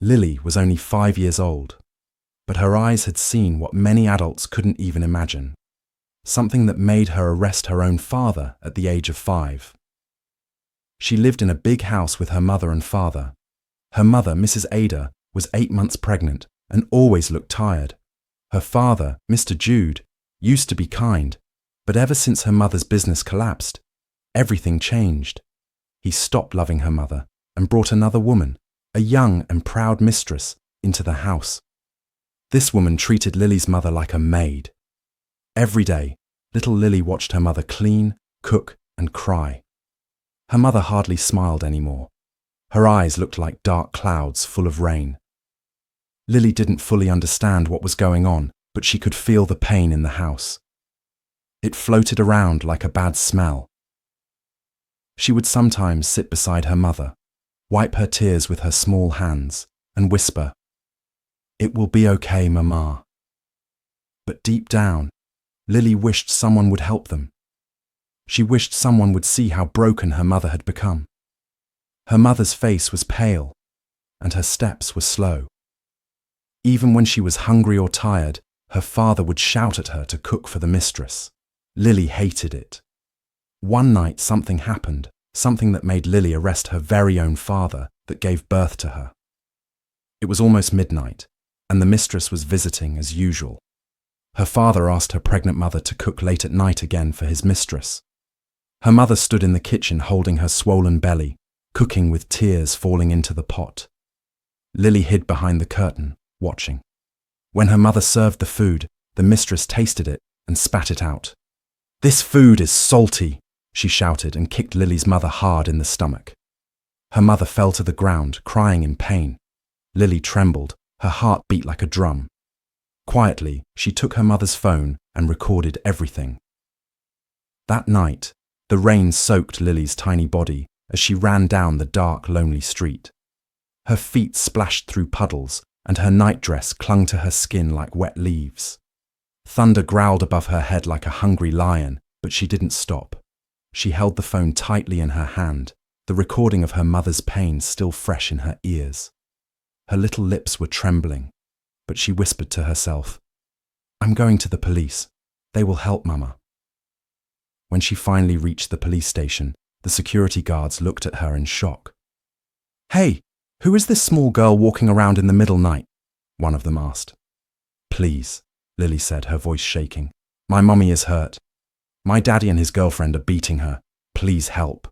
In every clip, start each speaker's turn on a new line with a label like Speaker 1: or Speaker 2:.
Speaker 1: Lily was only 5 years old, but her eyes had seen what many adults couldn't even imagine, something that made her arrest her own father at the age of 5. She lived in a big house with her mother and father. Her mother, Mrs. Ada, was 8 months pregnant and always looked tired. Her father, Mr. Jude, used to be kind, but ever since her mother's business collapsed, everything changed. He stopped loving her mother and brought another woman, a young and proud mistress, into the house. This woman treated Lily's mother like a maid. Every day, little Lily watched her mother clean, cook, and cry. Her mother hardly smiled anymore. Her eyes looked like dark clouds full of rain. Lily didn't fully understand what was going on, but she could feel the pain in the house. It floated around like a bad smell. She would sometimes sit beside her mother, wipe her tears with her small hands, and whisper, "It will be okay, Mama." But deep down, Lily wished someone would help them. She wished someone would see how broken her mother had become. Her mother's face was pale, and her steps were slow. Even when she was hungry or tired, her father would shout at her to cook for the mistress. Lily hated it. One night something happened, something that made Lily arrest her very own father that gave birth to her. It was almost midnight, and the mistress was visiting as usual. Her father asked her pregnant mother to cook late at night again for his mistress. Her mother stood in the kitchen holding her swollen belly, cooking with tears falling into the pot. Lily hid behind the curtain, watching. When her mother served the food, the mistress tasted it and spat it out. "This food is salty," she shouted and kicked Lily's mother hard in the stomach. Her mother fell to the ground, crying in pain. Lily trembled, her heart beat like a drum. Quietly, she took her mother's phone and recorded everything. That night, the rain soaked Lily's tiny body as she ran down the dark, lonely street. Her feet splashed through puddles, and her nightdress clung to her skin like wet leaves. Thunder growled above her head like a hungry lion, but she didn't stop. She held the phone tightly in her hand, the recording of her mother's pain still fresh in her ears. Her little lips were trembling, but she whispered to herself, "I'm going to the police. They will help Mama." When she finally reached the police station, the security guards looked at her in shock. "Hey, who is this small girl walking around in the middle night?" one of them asked. "Please," Lily said, her voice shaking. "My mommy is hurt. My daddy and his girlfriend are beating her. Please help."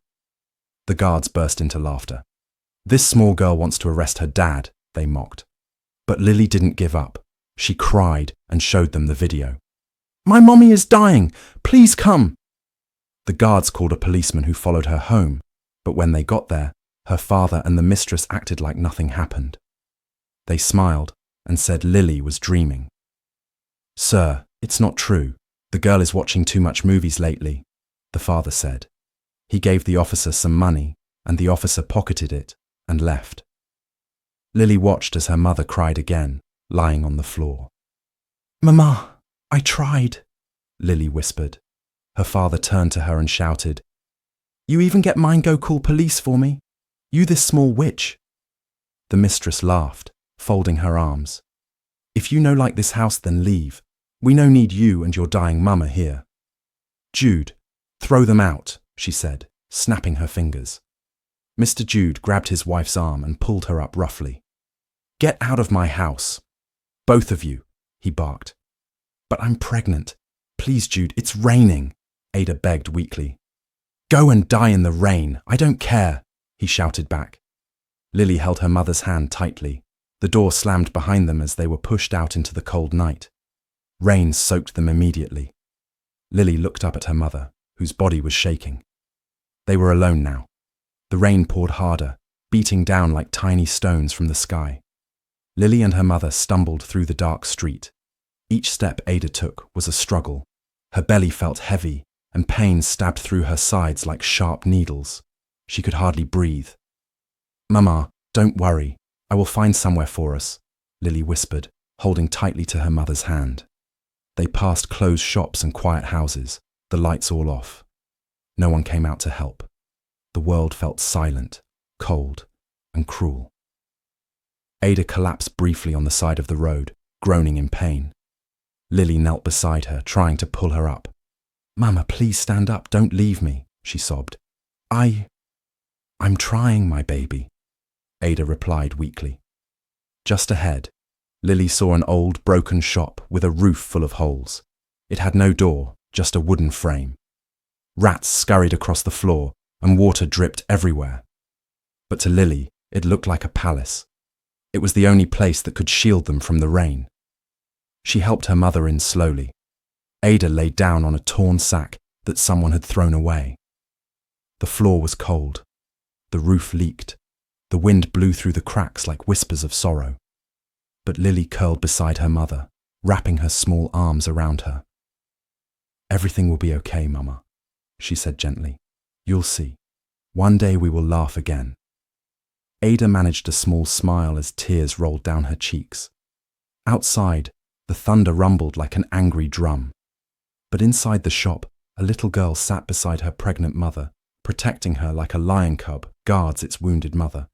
Speaker 1: The guards burst into laughter. "This small girl wants to arrest her dad," they mocked. But Lily didn't give up. She cried and showed them the video. "My mommy is dying. Please come." The guards called a policeman who followed her home, but when they got there, her father and the mistress acted like nothing happened. They smiled and said Lily was dreaming. "Sir, it's not true. The girl is watching too much movies lately," the father said. He gave the officer some money, and the officer pocketed it and left. Lily watched as her mother cried again, lying on the floor. "Mama, I tried," Lily whispered. Her father turned to her and shouted, "You even get mine go call police for me? You this small witch." The mistress laughed, folding her arms. "If you no like this house, then leave. We no need you and your dying mama here." "Jude, throw them out," she said, snapping her fingers. Mr. Jude grabbed his wife's arm and pulled her up roughly. "Get out of my house. Both of you," he barked. "But I'm pregnant. Please, Jude, it's raining," Ada begged weakly. "Go and die in the rain. I don't care," he shouted back. Lily held her mother's hand tightly. The door slammed behind them as they were pushed out into the cold night. Rain soaked them immediately. Lily looked up at her mother, whose body was shaking. They were alone now. The rain poured harder, beating down like tiny stones from the sky. Lily and her mother stumbled through the dark street. Each step Ada took was a struggle. Her belly felt heavy, and pain stabbed through her sides like sharp needles. She could hardly breathe. "Mama, don't worry. I will find somewhere for us," Lily whispered, holding tightly to her mother's hand. They passed closed shops and quiet houses, the lights all off. No one came out to help. The world felt silent, cold, and cruel. Ada collapsed briefly on the side of the road, groaning in pain. Lily knelt beside her, trying to pull her up. "Mama, please stand up, don't leave me," she sobbed. I'm trying, my baby," Ada replied weakly. Just ahead, Lily saw an old, broken shop with a roof full of holes. It had no door, just a wooden frame. Rats scurried across the floor and water dripped everywhere. But to Lily, it looked like a palace. It was the only place that could shield them from the rain. She helped her mother in slowly. Ada lay down on a torn sack that someone had thrown away. The floor was cold. The roof leaked. The wind blew through the cracks like whispers of sorrow. But Lily curled beside her mother, wrapping her small arms around her. "Everything will be okay, Mama," she said gently. "You'll see. One day we will laugh again." Ada managed a small smile as tears rolled down her cheeks. Outside, the thunder rumbled like an angry drum. But inside the shop, a little girl sat beside her pregnant mother, protecting her like a lion cub guards its wounded mother.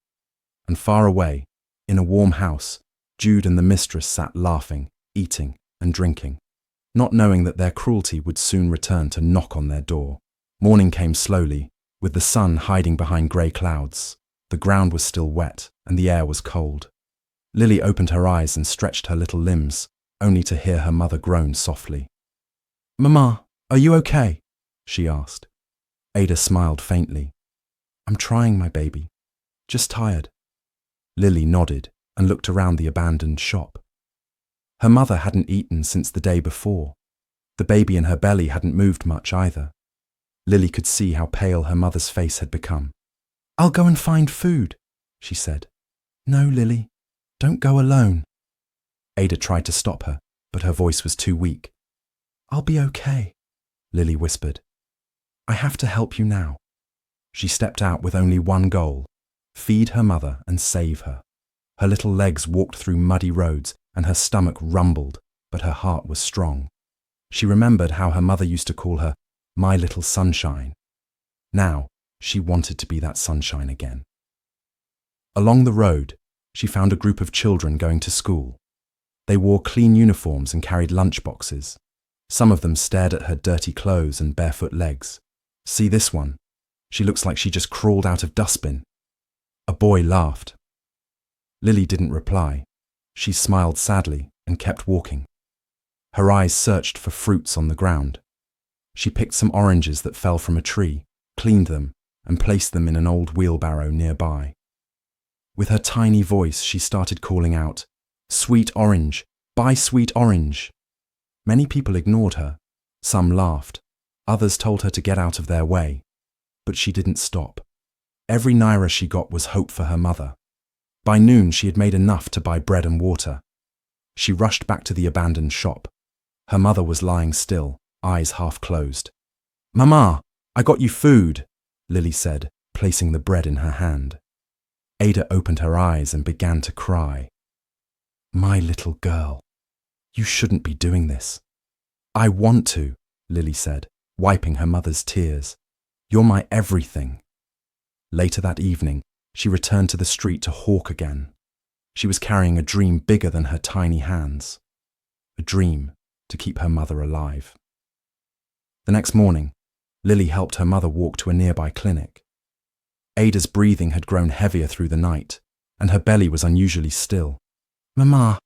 Speaker 1: And far away, in a warm house, Jude and the mistress sat laughing, eating, and drinking, not knowing that their cruelty would soon return to knock on their door. Morning came slowly, with the sun hiding behind grey clouds. The ground was still wet, and the air was cold. Lily opened her eyes and stretched her little limbs, only to hear her mother groan softly. "Mama, are you okay?" she asked. Ada smiled faintly. "I'm trying, my baby. Just tired." Lily nodded and looked around the abandoned shop. Her mother hadn't eaten since the day before. The baby in her belly hadn't moved much either. Lily could see how pale her mother's face had become. "I'll go and find food," she said. "No, Lily, don't go alone." Ada tried to stop her, but her voice was too weak. "I'll be okay," Lily whispered. "I have to help you now." She stepped out with only one goal: feed her mother and save her. Her little legs walked through muddy roads and her stomach rumbled, but her heart was strong. She remembered how her mother used to call her "my little sunshine." Now, she wanted to be that sunshine again. Along the road, she found a group of children going to school. They wore clean uniforms and carried lunchboxes. Some of them stared at her dirty clothes and barefoot legs. "See this one? She looks like she just crawled out of dustbin." A boy laughed. Lily didn't reply. She smiled sadly and kept walking. Her eyes searched for fruits on the ground. She picked some oranges that fell from a tree, cleaned them, and placed them in an old wheelbarrow nearby. With her tiny voice, she started calling out, "Sweet orange, buy sweet orange." Many people ignored her. Some laughed. Others told her to get out of their way. But she didn't stop. Every naira she got was hope for her mother. By noon, she had made enough to buy bread and water. She rushed back to the abandoned shop. Her mother was lying still, eyes half closed. "Mama, I got you food," Lily said, placing the bread in her hand. Ada opened her eyes and began to cry. "My little girl, you shouldn't be doing this." "I want to," Lily said, wiping her mother's tears. "You're my everything." Later that evening, she returned to the street to hawk again. She was carrying a dream bigger than her tiny hands. A dream to keep her mother alive. The next morning, Lily helped her mother walk to a nearby clinic. Ada's breathing had grown heavier through the night, and her belly was unusually still. "Mama,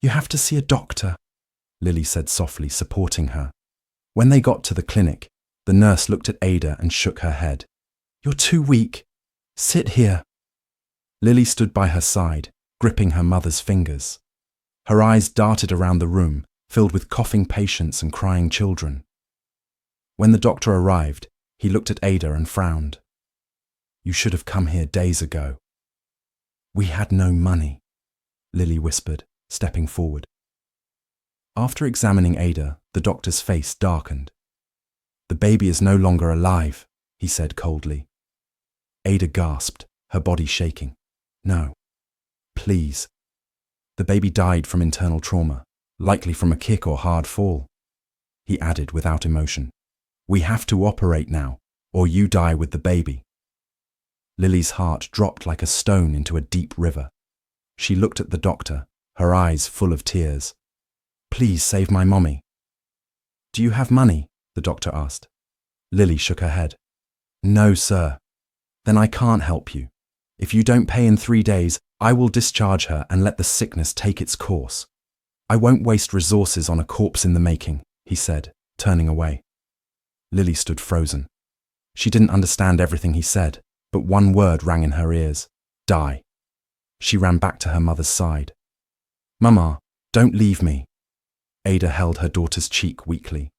Speaker 1: you have to see a doctor," Lily said softly, supporting her. When they got to the clinic, the nurse looked at Ada and shook her head. "You're too weak. Sit here." Lily stood by her side, gripping her mother's fingers. Her eyes darted around the room, filled with coughing patients and crying children. When the doctor arrived, he looked at Ada and frowned. "You should have come here days ago." "We had no money," Lily whispered, stepping forward. After examining Ada, the doctor's face darkened. "The baby is no longer alive," he said coldly. Ada gasped, her body shaking. "No, please." "The baby died from internal trauma, likely from a kick or hard fall," he added without emotion. "We have to operate now, or you die with the baby." Lily's heart dropped like a stone into a deep river. She looked at the doctor, her eyes full of tears. "Please save my mommy." "Do you have money?" the doctor asked. Lily shook her head. "No, sir." "Then I can't help you. If you don't pay in 3 days, I will discharge her and let the sickness take its course. I won't waste resources on a corpse in the making," he said, turning away. Lily stood frozen. She didn't understand everything he said, but one word rang in her ears: die. She ran back to her mother's side. "Mama, don't leave me." Ada held her daughter's cheek weakly.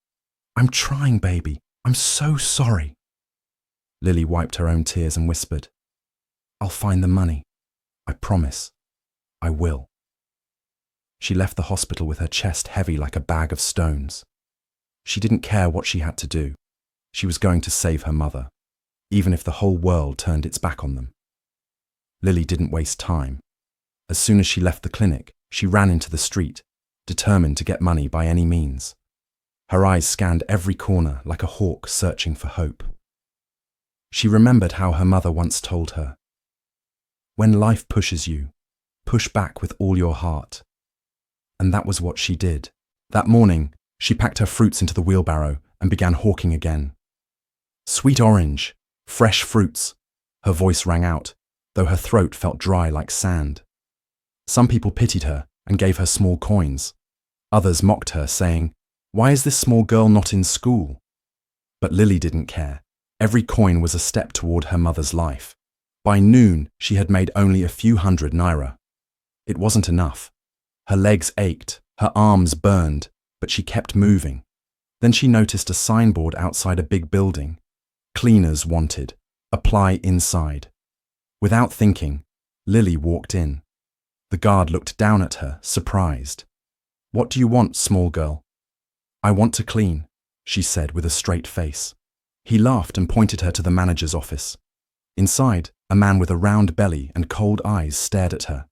Speaker 1: "I'm trying, baby. I'm so sorry." Lily wiped her own tears and whispered, "I'll find the money. I promise. I will." She left the hospital with her chest heavy like a bag of stones. She didn't care what she had to do. She was going to save her mother, even if the whole world turned its back on them. Lily didn't waste time. As soon as she left the clinic, she ran into the street, determined to get money by any means. Her eyes scanned every corner like a hawk searching for hope. She remembered how her mother once told her, "When life pushes you, push back with all your heart." And that was what she did. That morning, she packed her fruits into the wheelbarrow and began hawking again. "Sweet orange, fresh fruits," her voice rang out, though her throat felt dry like sand. Some people pitied her and gave her small coins. Others mocked her, saying, "Why is this small girl not in school?" But Lily didn't care. Every coin was a step toward her mother's life. By noon, she had made only a few hundred naira. It wasn't enough. Her legs ached, her arms burned, but she kept moving. Then she noticed a signboard outside a big building. "Cleaners wanted. Apply inside." Without thinking, Lily walked in. The guard looked down at her, surprised. "What do you want, small girl?" "I want to clean," she said with a straight face. He laughed and pointed her to the manager's office. Inside, a man with a round belly and cold eyes stared at her.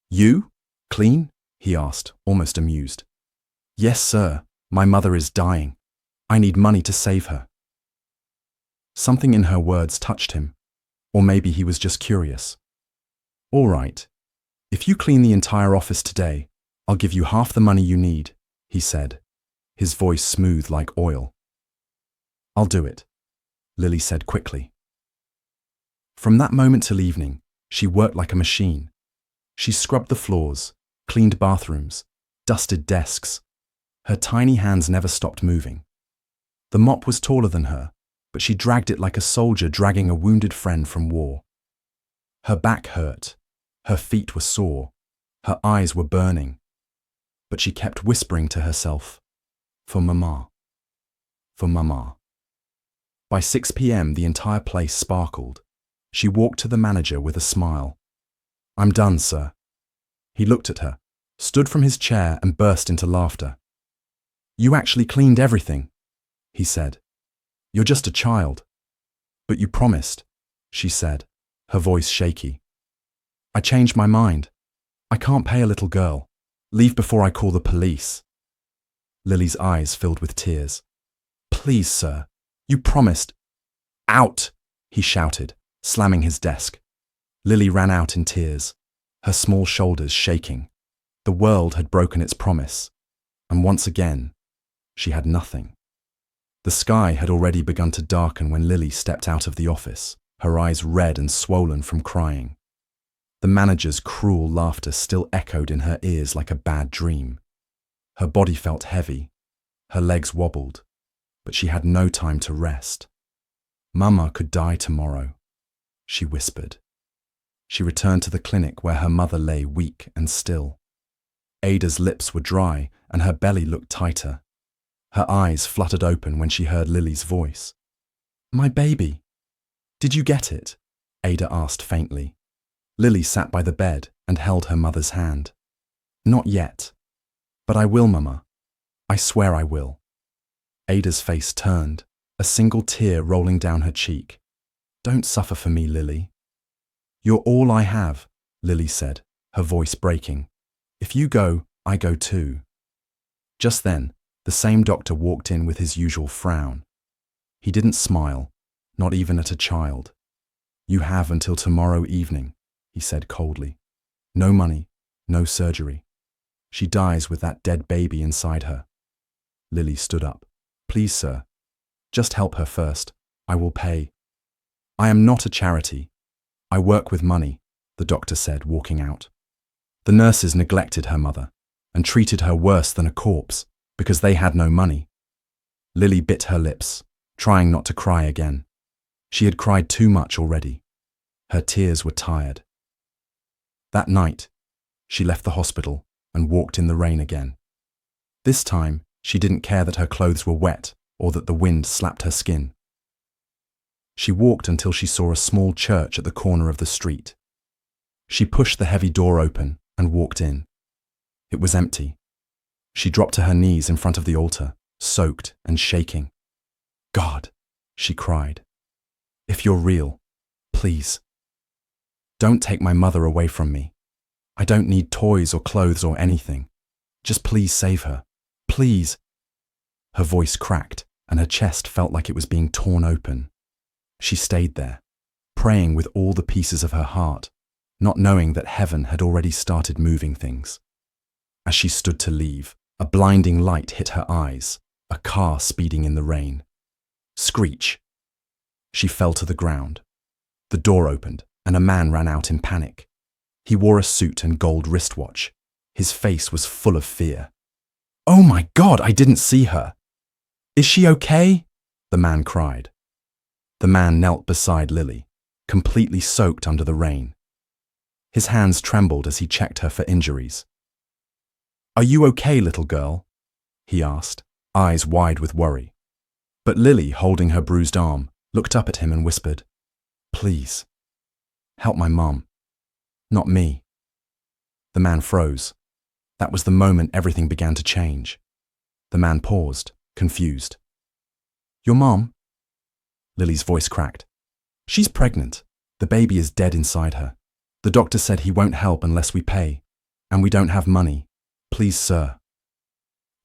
Speaker 1: "You? Clean?" he asked, almost amused. "Yes, sir. My mother is dying. I need money to save her." Something in her words touched him, or maybe he was just curious. "All right. If you clean the entire office today, I'll give you half the money you need," he said, his voice smooth like oil. "I'll do it," Lily said quickly. From that moment till evening, she worked like a machine. She scrubbed the floors, cleaned bathrooms, dusted desks. Her tiny hands never stopped moving. The mop was taller than her, but she dragged it like a soldier dragging a wounded friend from war. Her back hurt, her feet were sore, her eyes were burning. But she kept whispering to herself, "For Mama, for Mama." By 6 p.m. the entire place sparkled. She walked to the manager with a smile. "I'm done, sir." He looked at her, stood from his chair and burst into laughter. "You actually cleaned everything," he said. "You're just a child." "But you promised," she said, her voice shaky. "I changed my mind. I can't pay a little girl. Leave before I call the police." Lily's eyes filled with tears. "Please, sir, you promised." "Out!" he shouted, slamming his desk. Lily ran out in tears, her small shoulders shaking. The world had broken its promise, and once again, she had nothing. The sky had already begun to darken when Lily stepped out of the office, her eyes red and swollen from crying. The manager's cruel laughter still echoed in her ears like a bad dream. Her body felt heavy, her legs wobbled, but she had no time to rest. "Mama could die tomorrow," she whispered. She returned to the clinic where her mother lay weak and still. Ada's lips were dry and her belly looked tighter. Her eyes fluttered open when she heard Lily's voice. "My baby, did you get it?" Ada asked faintly. Lily sat by the bed and held her mother's hand. "Not yet. But I will, Mama. I swear I will." Ada's face turned, a single tear rolling down her cheek. "Don't suffer for me, Lily." "You're all I have," Lily said, her voice breaking. "If you go, I go too." Just then, the same doctor walked in with his usual frown. He didn't smile, not even at a child. "You have until tomorrow evening," he said coldly. No money, no surgery. She dies with that dead baby inside her. Lily stood up. Please, sir, just help her first. I will pay. I am not a charity. I work with money, the doctor said, walking out. The nurses neglected her mother and treated her worse than a corpse because they had no money. Lily bit her lips, trying not to cry again. She had cried too much already. Her tears were tired. That night, she left the hospital and walked in the rain again. This time, she didn't care that her clothes were wet or that the wind slapped her skin. She walked until she saw a small church at the corner of the street. She pushed the heavy door open and walked in. It was empty. She dropped to her knees in front of the altar, soaked and shaking. God, she cried, if you're real, please. Don't take my mother away from me. I don't need toys or clothes or anything. Just please save her. Please. Her voice cracked and her chest felt like it was being torn open. She stayed there, praying with all the pieces of her heart, not knowing that heaven had already started moving things. As she stood to leave, a blinding light hit her eyes, a car speeding in the rain. Screech. She fell to the ground. The door opened and a man ran out in panic. He wore a suit and gold wristwatch. His face was full of fear. Oh my God, I didn't see her. Is she okay? The man cried. The man knelt beside Lily, completely soaked under the rain. His hands trembled as he checked her for injuries. Are you okay, little girl? He asked, eyes wide with worry. But Lily, holding her bruised arm, looked up at him and whispered, Please, help my mom, not me. The man froze. That was the moment everything began to change. The man paused, confused. Your mom? Lily's voice cracked. She's pregnant. The baby is dead inside her. The doctor said he won't help unless we pay, and we don't have money. Please, sir.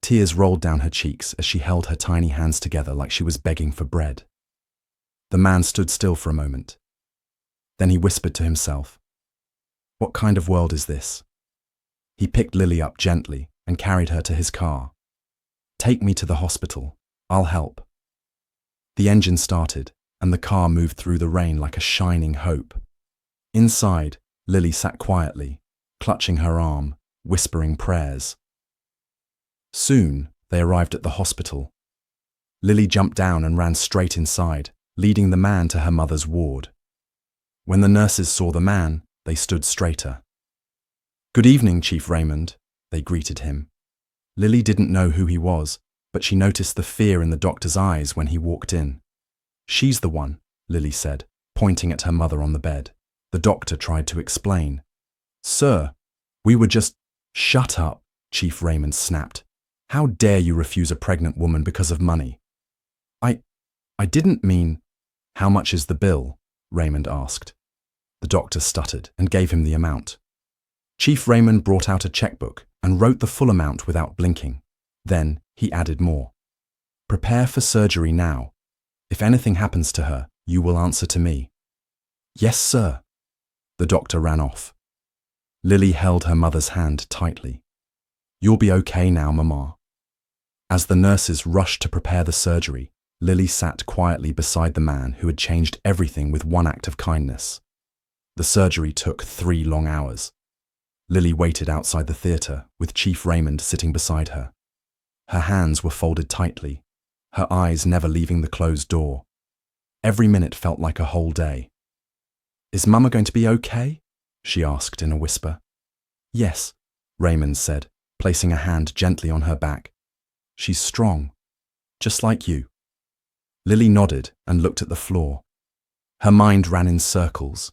Speaker 1: Tears rolled down her cheeks as she held her tiny hands together like she was begging for bread. The man stood still for a moment. Then he whispered to himself, What kind of world is this? He picked Lily up gently and carried her to his car. Take me to the hospital. I'll help. The engine started, and the car moved through the rain like a shining hope. Inside, Lily sat quietly, clutching her arm, whispering prayers. Soon, they arrived at the hospital. Lily jumped down and ran straight inside, leading the man to her mother's ward. When the nurses saw the man, they stood straighter. Good evening, Chief Raymond, they greeted him. Lily didn't know who he was, but she noticed the fear in the doctor's eyes when he walked in. She's the one, Lily said, pointing at her mother on the bed. The doctor tried to explain. Sir, we were just… Shut up, Chief Raymond snapped. How dare you refuse a pregnant woman because of money? I didn't mean… How much is the bill? Raymond asked. The doctor stuttered and gave him the amount. Chief Raymond brought out a checkbook and wrote the full amount without blinking. Then he added more. Prepare for surgery now. If anything happens to her, you will answer to me. Yes, sir. The doctor ran off. Lily held her mother's hand tightly. You'll be okay now, Mama. As the nurses rushed to prepare the surgery, Lily sat quietly beside the man who had changed everything with one act of kindness. The surgery took 3 long hours. Lily waited outside the theatre, with Chief Raymond sitting beside her. Her hands were folded tightly, her eyes never leaving the closed door. Every minute felt like a whole day. Is Mama going to be okay? She asked in a whisper. Yes, Raymond said, placing a hand gently on her back. She's strong, just like you. Lily nodded and looked at the floor. Her mind ran in circles.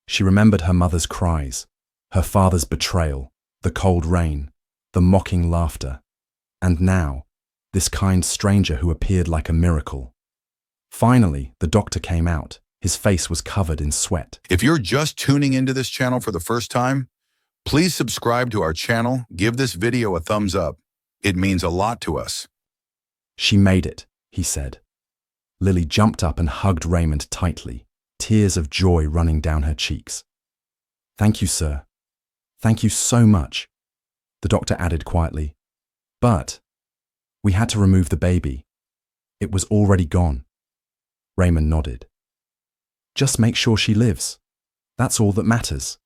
Speaker 1: She remembered her mother's cries, her father's betrayal, the cold rain, the mocking laughter, and now, this kind stranger who appeared like a miracle. Finally, the doctor came out. His face was covered in sweat.
Speaker 2: If you're just tuning into this channel for the first time, please subscribe to our channel, give this video a thumbs up. It means a lot to us.
Speaker 1: She made it, he said. Lily jumped up and hugged Raymond tightly, tears of joy running down her cheeks. Thank you, sir. Thank you so much, the doctor added quietly. But we had to remove the baby. It was already gone. Raymond nodded. Just make sure she lives. That's all that matters.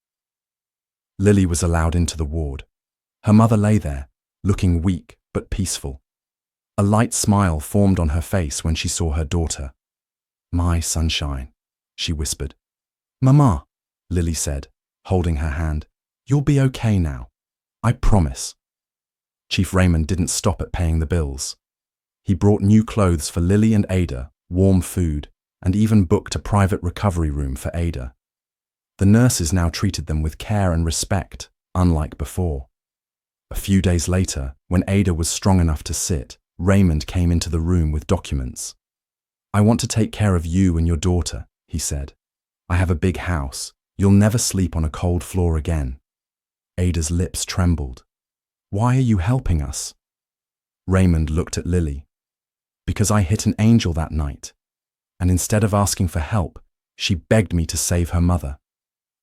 Speaker 1: Lily was allowed into the ward. Her mother lay there, looking weak but peaceful. A light smile formed on her face when she saw her daughter. My sunshine, she whispered. Mama, Lily said, holding her hand. You'll be okay now. I promise. Chief Raymond didn't stop at paying the bills. He brought new clothes for Lily and Ada, warm food, and even booked a private recovery room for Ada. The nurses now treated them with care and respect, unlike before. A few days later, when Ada was strong enough to sit, Raymond came into the room with documents. I want to take care of you and your daughter, he said. I have a big house. You'll never sleep on a cold floor again. Ada's lips trembled. Why are you helping us? Raymond looked at Lily. Because I hit an angel that night, and instead of asking for help, she begged me to save her mother.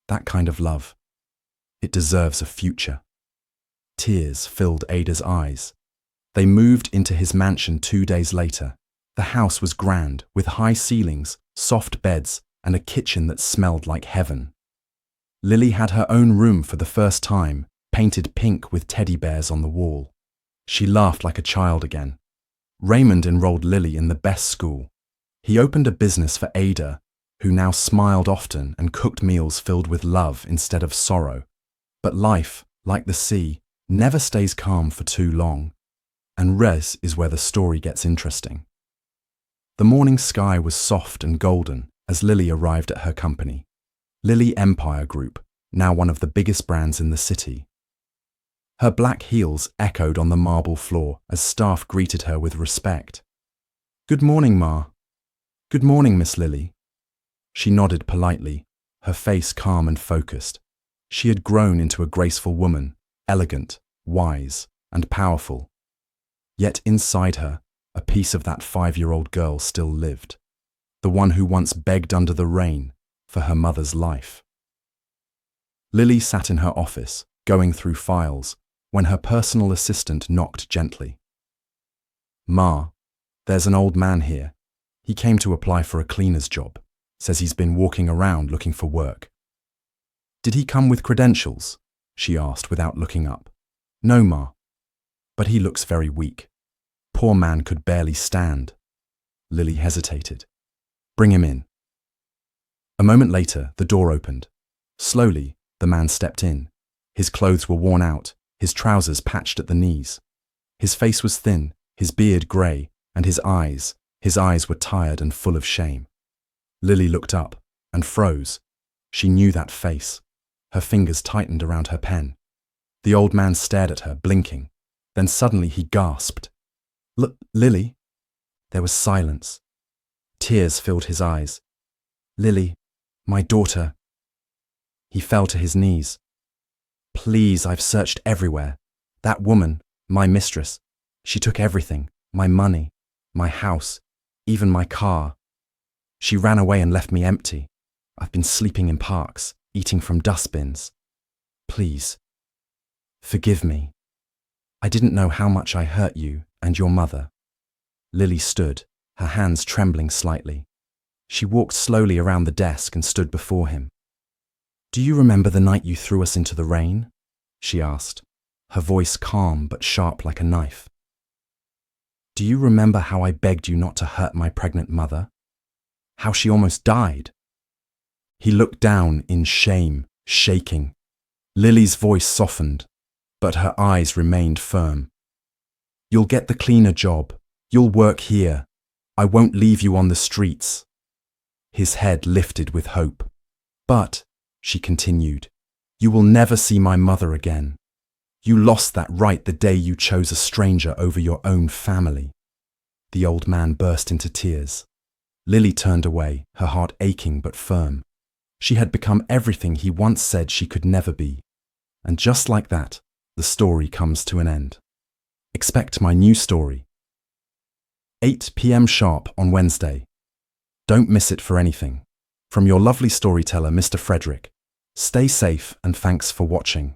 Speaker 1: That kind of love. It deserves a future. Tears filled Ada's eyes. They moved into his mansion 2 days later. The house was grand, with high ceilings, soft beds, and a kitchen that smelled like heaven. Lily had her own room for the first time, painted pink with teddy bears on the wall. She laughed like a child again. Raymond enrolled Lily in the best school. He opened a business for Ada, who now smiled often and cooked meals filled with love instead of sorrow. But life, like the sea, never stays calm for too long. And res is where the story gets interesting. The morning sky was soft and golden as Lily arrived at her company. Lily Empire Group, now one of the biggest brands in the city. Her black heels echoed on the marble floor as staff greeted her with respect. Good morning, Ma. Good morning, Miss Lily. She nodded politely, her face calm and focused. She had grown into a graceful woman, elegant, wise, and powerful. Yet inside her, a piece of that 5-year-old girl still lived, the one who once begged under the rain for her mother's life. Lily sat in her office, going through files, when her personal assistant knocked gently. Ma, there's an old man here. He came to apply for a cleaner's job. Says he's been walking around looking for work. Did he come with credentials? She asked without looking up. No, Ma. But he looks very weak. Poor man could barely stand. Lily hesitated. Bring him in. A moment later, the door opened. Slowly, the man stepped in. His clothes were worn out, his trousers patched at the knees. His face was thin, his beard grey, and his eyes were tired and full of shame. Lily looked up and froze. She knew that face. Her fingers tightened around her pen. The old man stared at her, blinking. Then suddenly he gasped. Lily? There was silence. Tears filled his eyes. Lily, my daughter. He fell to his knees. Please, I've searched everywhere. That woman, my mistress, she took everything, my money, my house, even my car. She ran away and left me empty. I've been sleeping in parks, eating from dustbins. Please, forgive me. I didn't know how much I hurt you and your mother. Lily stood, her hands trembling slightly. She walked slowly around the desk and stood before him. Do you remember the night you threw us into the rain? She asked, her voice calm but sharp like a knife. Do you remember how I begged you not to hurt my pregnant mother? How she almost died? He looked down in shame, shaking. Lily's voice softened, but her eyes remained firm. You'll get the cleaner job. You'll work here. I won't leave you on the streets. His head lifted with hope. But, she continued, you will never see my mother again. You lost that right the day you chose a stranger over your own family. The old man burst into tears. Lily turned away, her heart aching but firm. She had become everything he once said she could never be. And just like that, the story comes to an end. Expect my new story. 8 p.m. sharp on Wednesday. Don't miss it for anything. From your lovely storyteller, Mr. Frederick. Stay safe and thanks for watching.